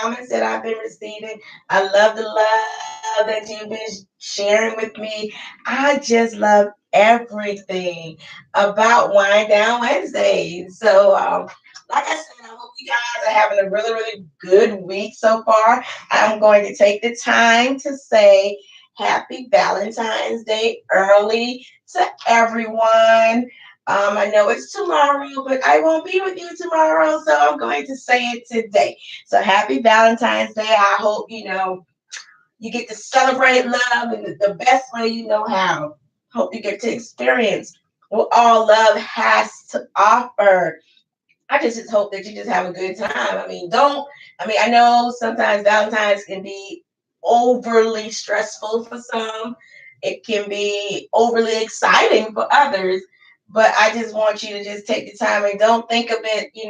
comments that I've been receiving. I love the love that you've been sharing with me. I just love everything about Wind Down Wednesday. So, like I said, I hope you guys are having a really, really good week so far. I'm going to take the time to say happy Valentine's Day early to everyone. I know it's tomorrow, but I won't be with you tomorrow, so I'm going to say it today. So happy Valentine's Day. I hope you get to celebrate love in the best way you know how. Hope you get to experience what all love has to offer. I just hope that you just have a good time. I know sometimes Valentine's can be overly stressful for some. It can be overly exciting for others. But I just want you to just take the time and don't think of it, in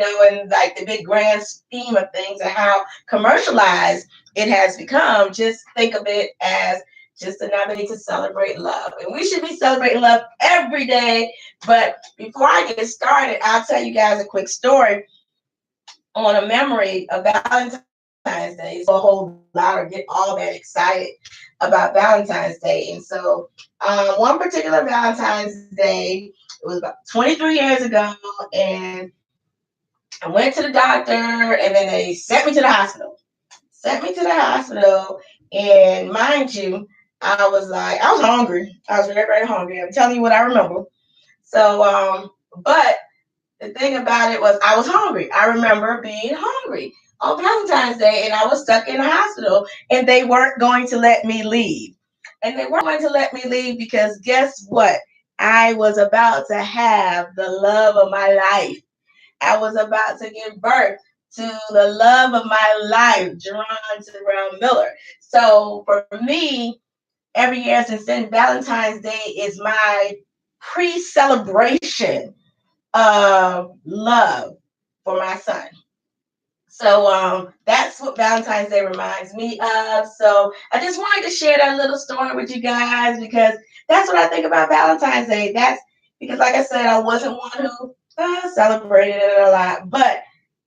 like the big grand scheme of things and how commercialized it has become. Just think of it as just another day to celebrate love. And we should be celebrating love every day. But before I get started, I'll tell you guys a quick story on a memory of Valentine's Day. So a whole lot or get all that excited about Valentine's Day. And so one particular Valentine's Day, it was about 23 years ago, and I went to the doctor, and then they sent me to the hospital. Sent me to the hospital, and mind you, I was hungry. I was very, very hungry. I'm telling you what I remember. So, but the thing about it was I was hungry. I remember being hungry on Valentine's Day, and I was stuck in the hospital, and they weren't going to let me leave. And they weren't going to let me leave because guess what? I was about to have the love of my life. I was about to give birth to the love of my life, Jerron Terrell Miller. So for me, every year since then, Valentine's Day is my pre-celebration of love for my son. So that's what Valentine's Day reminds me of. So I just wanted to share that little story with you guys because that's what I think about Valentine's Day. That's because, like I said, I wasn't one who celebrated it a lot, but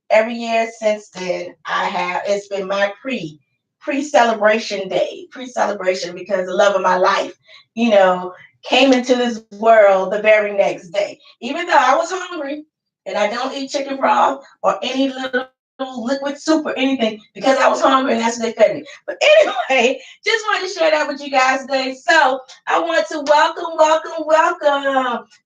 every year since then, it's been my pre-celebration day, pre-celebration because the love of my life, you know, came into this world the very next day. Even though I was hungry and I don't eat chicken broth or any little liquid soup or anything because I was hungry and that's what they fed me. But anyway, just wanted to share that with you guys today. So I want to welcome.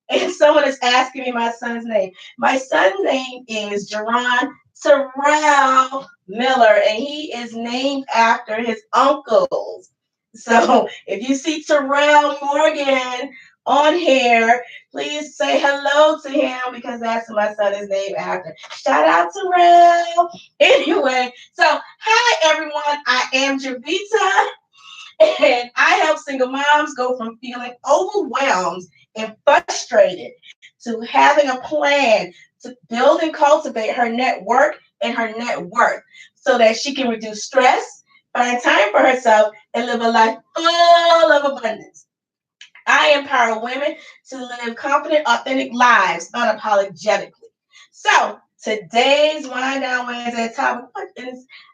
And someone is asking me my son's name. My son's name is Jerron Terrell Miller, and he is named after his uncles. So if you see Terrell Morgan on here, please say hello to him because that's what my son is named after. Shout out to Terrell. Anyway, so hi everyone. I am Jovita, and I help single moms go from feeling overwhelmed and frustrated to having a plan to build and cultivate her network and her net worth so that she can reduce stress, find time for herself, and live a life full of abundance. I empower women to live confident, authentic lives unapologetically. So today's Wind Down Wednesday topic,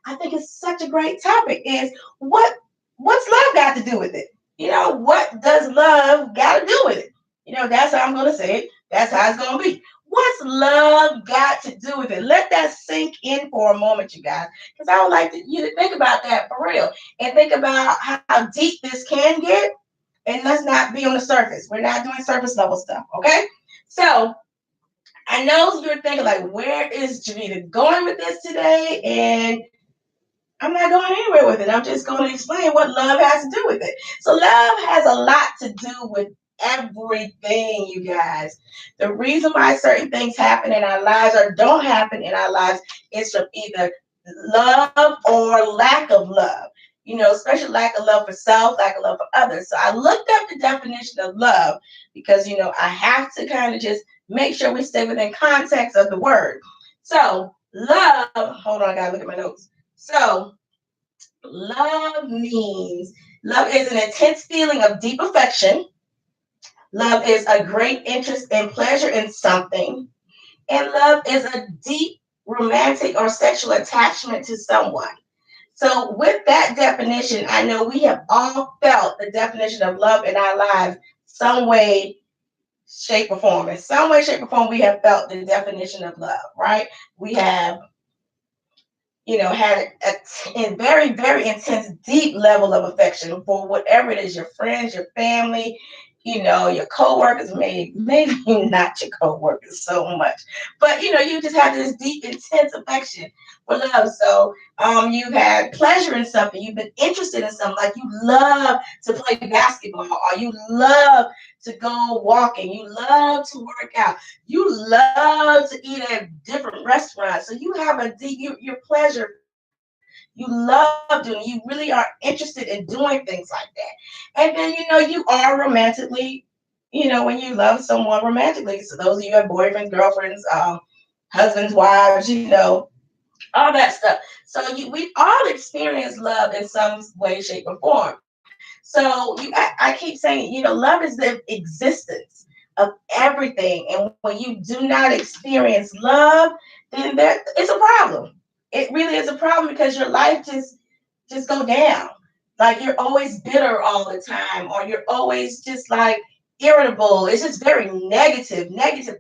I think it's such a great topic, is what's love got to do with it? What does love got to do with it? That's how I'm going to say it. That's how it's going to be. What's love got to do with it? Let that sink in for a moment, you guys, because I would like you to think about that for real and think about how deep this can get. And let's not be on the surface. We're not doing surface level stuff, okay? So I know you're thinking, like, where is Jovita going with this today? And I'm not going anywhere with it. I'm just going to explain what love has to do with it. So love has a lot to do with everything, you guys. The reason why certain things happen in our lives or don't happen in our lives is from either love or lack of love. Especially lack of love for self, lack of love for others. So I looked up the definition of love because, I have to kind of just make sure we stay within context of the word. So love, hold on, I gotta look at my notes. So love is an intense feeling of deep affection. Love is a great interest and pleasure in something. And love is a deep romantic or sexual attachment to someone. So with that definition, I know we have all felt the definition of love in our lives some way, shape, or form. In some way, shape, or form, we have felt the definition of love, right? We have, had a very, very intense, deep level of affection for whatever it is, your friends, your family, your coworkers, maybe not your coworkers so much, but you just have this deep, intense affection for love. So you've had pleasure in something, you've been interested in something, like you love to play basketball, or you love to go walking, you love to work out, you love to eat at different restaurants. So you have a deep, your pleasure, you love doing, you really are interested in doing things like that. And then, you are romantically, when you love someone romantically. So those of you who have boyfriends, girlfriends, husbands, wives, all that stuff. So we all experience love in some way, shape, or form. So I keep saying, love is the existence of everything. And when you do not experience love, then it's a problem. It really is a problem, because your life just go down. Like you're always bitter all the time, or you're always just like irritable. It's just very negative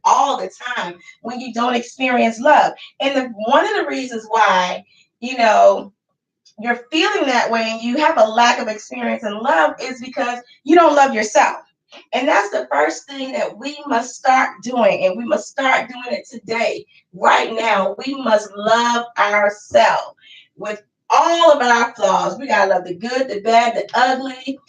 all the time when you don't experience love. And one of the reasons why, you know, you're feeling that way and you have a lack of experience in love is because you don't love yourself. And that's the first thing that we must start doing. And we must start doing it today, right now. We must love ourselves with all of our flaws. We got to love the good, the bad, the ugly,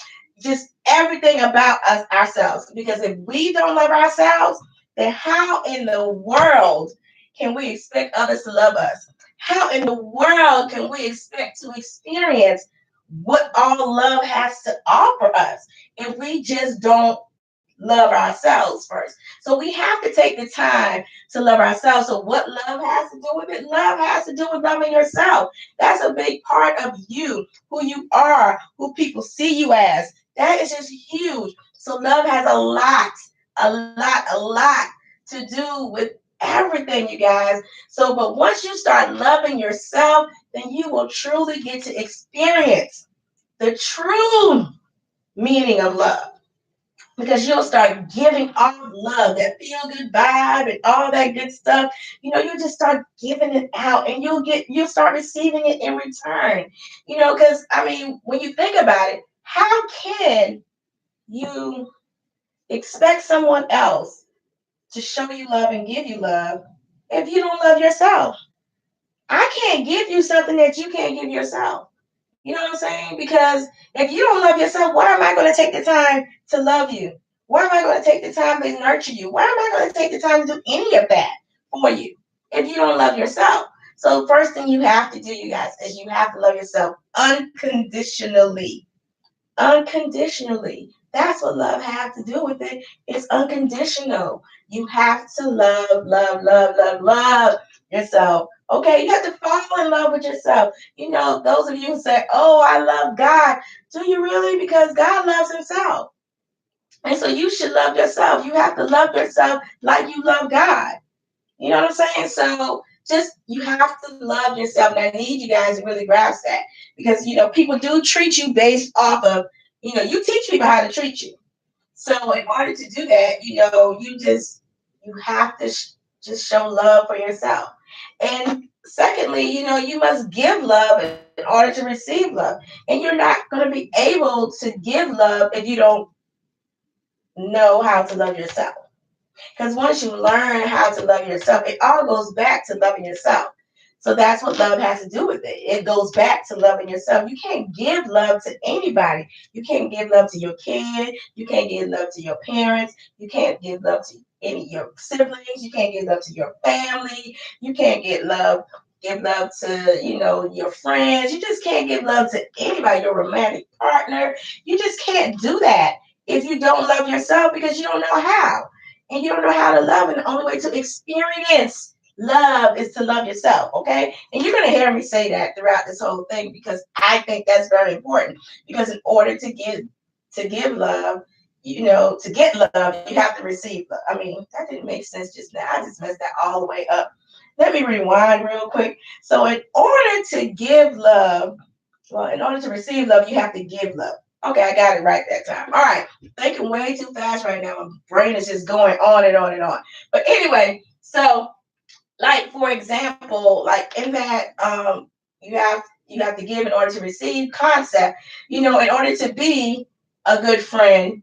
just everything about us ourselves. Because if we don't love ourselves, then how in the world can we expect others to love us? How in the world can we expect to experience what all love has to offer us if we just don't love ourselves first? So we have to take the time to love ourselves. So what love has to do with it? Love has to do with loving yourself. That's a big part of you, who you are, who people see you as. That is just huge. So love has a lot to do with everything, you guys. So, but once you start loving yourself, then you will truly get to experience the true meaning of love, because you'll start giving off love, that feel good vibe and all that good stuff. You'll just start giving it out, and you'll start receiving it in return. Because I mean, when you think about it, how can you expect someone else to show you love and give you love if you don't love yourself? I can't give you something that you can't give yourself. You know what I'm saying? Because if you don't love yourself, why am I going to take the time to love you? Why am I going to take the time to nurture you? Why am I going to take the time to do any of that for you if you don't love yourself? So, first thing you have to do, you guys, is you have to love yourself unconditionally. Unconditionally. That's what love has to do with it. It's unconditional. You have to love yourself. Okay, you have to fall in love with yourself. Those of you who say, "Oh, I love God," do you really? Because God loves Himself. And so you should love yourself. You have to love yourself like you love God. You know what I'm saying? So just, you have to love yourself. And I need you guys to really grasp that, because people do treat you based off of, you teach people how to treat you. So in order to do that, you have to just show love for yourself. And secondly, you must give love in order to receive love. And you're not going to be able to give love if you don't know how to love yourself. Because once you learn how to love yourself, it all goes back to loving yourself. So that's what love has to do with it. It goes back to loving yourself. You can't give love to anybody. You can't give love to your kid. You can't give love to your parents. You can't give love to any of your siblings. You can't give love to your family. You can't give love to, your friends. You just can't give love to anybody, your romantic partner. You just can't do that if you don't love yourself, because you don't know how. And you don't know how to love. And the only way to experience love is to love yourself. Okay. And you're going to hear me say that throughout this whole thing, because I think that's very important. Because in order to give love, to get love, you have to receive love. I mean, that didn't make sense just now. I just messed that all the way up. Let me rewind real quick. So in order to give love, Well, in order to receive love, you have to give love. Okay, I got it right that time. All right, thinking way too fast right now. My brain is just going on and on and on. But anyway, so like for example, like in that you have to give in order to receive concept. You know, in order to be a good friend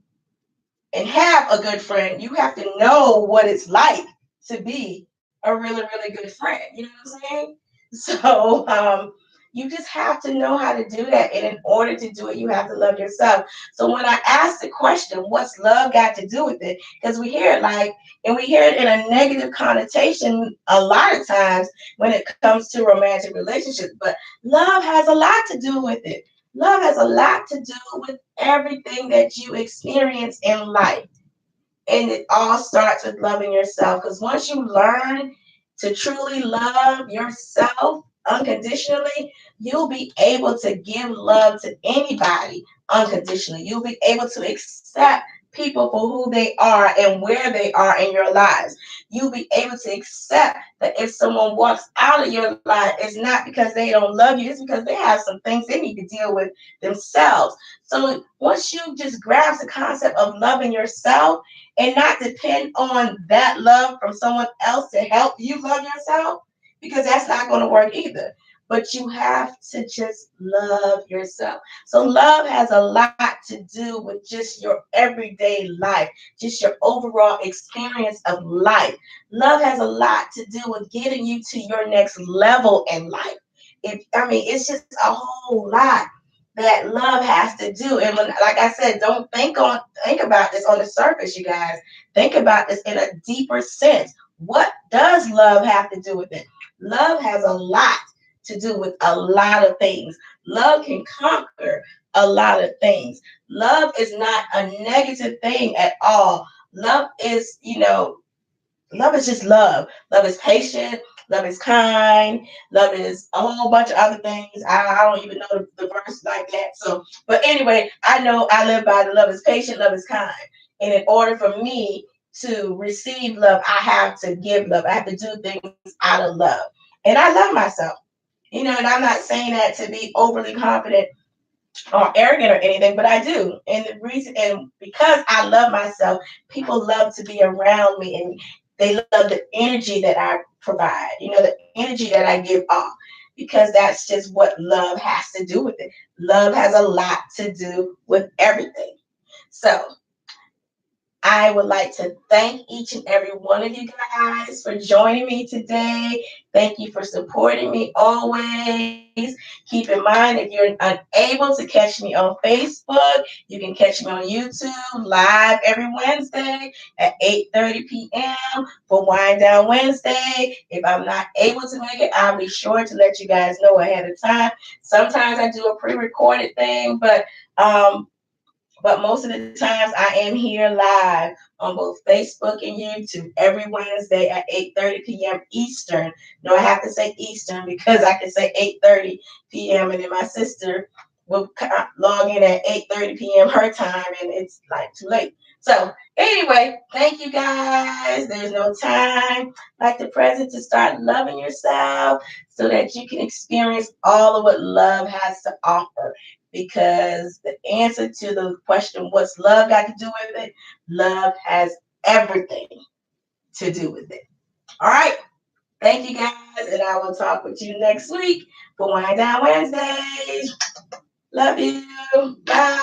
and have a good friend, you have to know what it's like to be a really, really good friend. You know what I'm saying? So you just have to know how to do that. And in order to do it, you have to love yourself. So when I ask the question, what's love got to do with it? Because we hear it like, and we hear it in a negative connotation a lot of times when it comes to romantic relationships. But love has a lot to do with it. Love has a lot to do with everything that you experience in life. And it all starts with loving yourself. Because once you learn to truly love yourself unconditionally, you'll be able to give love to anybody unconditionally. You'll be able to accept people for who they are and where they are in your lives. You'll be able to accept that if someone walks out of your life, it's not because they don't love you, it's because they have some things they need to deal with themselves. So once you just grasp the concept of loving yourself, and not depend on that love from someone else to help you love yourself, because that's not going to work either. But you have to just love yourself. So love has a lot to do with just your everyday life, just your overall experience of life. Love has a lot to do with getting you to your next level in life. It's just a whole lot that love has to do. And when, like I said, don't think about this on the surface, you guys. Think about this in a deeper sense. What does love have to do with it? Love has a lot to do with a lot of things. Love can conquer a lot of things. Love is not a negative thing at all. Love is, love is just love. Love is patient. Love is kind. Love is a whole bunch of other things. I don't even know the verse like that. So, but anyway, I know I live by the love is patient, love is kind. And in order for me to receive love, I have to give love. I have to do things out of love. And I love myself. And I'm not saying that to be overly confident or arrogant or anything, but I do. And the reason, and because I love myself, people love to be around me, and they love the energy that I provide, the energy that I give off, because that's just what love has to do with it. Love has a lot to do with everything. So I would like to thank each and every one of you guys for joining me today. Thank you for supporting me always. Keep in mind, if you're unable to catch me on Facebook, you can catch me on YouTube live every Wednesday at 8:30 p.m. for Wind Down Wednesday. If I'm not able to make it, I'll be sure to let you guys know ahead of time. Sometimes I do a pre-recorded thing, but most of the times I am here live on both Facebook and YouTube every Wednesday at 8:30 p.m. Eastern. No, I have to say Eastern because I can say 8:30 p.m. and then my sister will log in at 8:30 p.m. her time, and it's like too late. So anyway, thank you guys. There's no time like the present to start loving yourself so that you can experience all of what love has to offer, because the answer to the question, what's love got to do with it? Love has everything to do with it. All right. Thank you guys, and I will talk with you next week for Wind Down Wednesdays. Love you. Bye.